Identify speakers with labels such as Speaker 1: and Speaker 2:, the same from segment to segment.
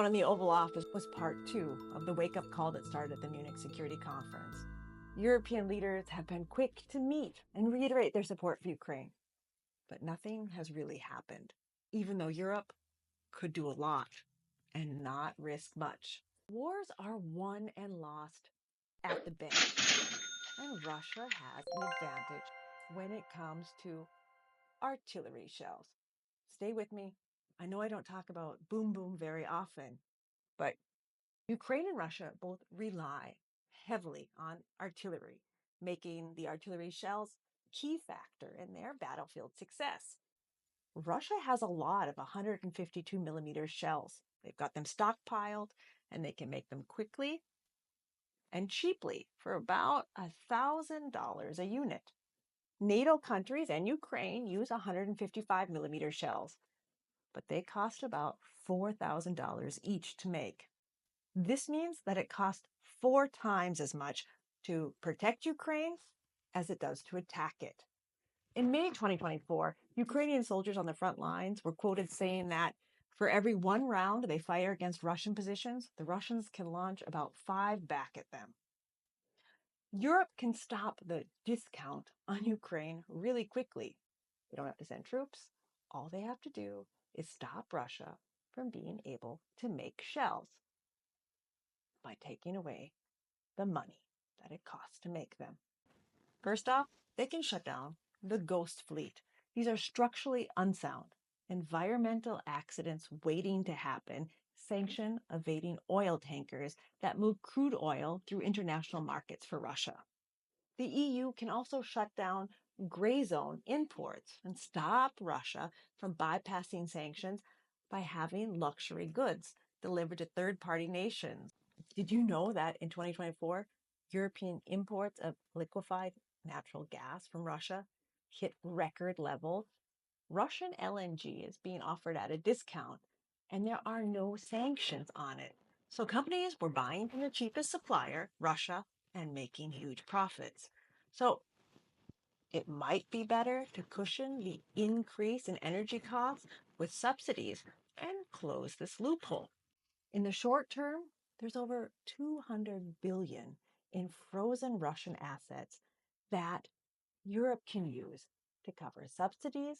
Speaker 1: in the Oval Office was part two of the wake-up call that started at the Munich Security Conference. European leaders have been quick to meet and reiterate their support for Ukraine, but nothing has really happened, even though Europe could do a lot and not risk much. Wars are won and lost at the bench, and Russia has an advantage when it comes to artillery shells. Stay with me. I know I don't talk about boom boom very often, but Ukraine and Russia both rely heavily on artillery, making the artillery shells key factor in their battlefield success. Russia has a lot of 152 millimeter shells. They've got them stockpiled and they can make them quickly and cheaply for about $1,000 a unit. NATO countries and Ukraine use 155 millimeter shells, but they cost about $4,000 each to make. This means that it costs 4 times as much to protect Ukraine as it does to attack it. In May 2024, Ukrainian soldiers on the front lines were quoted saying that for every 1 round they fire against Russian positions, the Russians can launch about 5 back at them. Europe can stop the discount on Ukraine really quickly. They don't have to send troops. All they have to do is stop Russia from being able to make shells by taking away the money that it costs to make them. First off, they can shut down the ghost fleet. These are structurally unsound, environmental accidents waiting to happen, sanction evading oil tankers that move crude oil through international markets for Russia. The EU can also shut down gray zone imports and stop Russia from bypassing sanctions by having luxury goods delivered to third-party nations. Did you know that in 2024, European imports of liquefied natural gas from Russia hit record levels? Russian LNG is being offered at a discount, and there are no sanctions on it. So companies were buying from the cheapest supplier, Russia, and making huge profits. So it might be better to cushion the increase in energy costs with subsidies and close this loophole. In the short term, there's over 200 billion in frozen Russian assets that Europe can use to cover subsidies,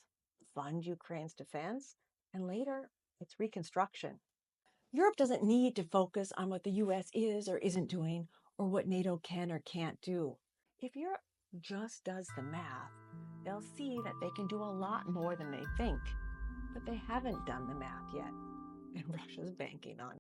Speaker 1: fund Ukraine's defense, and later its reconstruction. Europe doesn't need to focus on what the US is or isn't doing or what NATO can or can't do. If Europe just does the math, they'll see that they can do a lot more than they think, but they haven't done the math yet, and Russia's banking on it.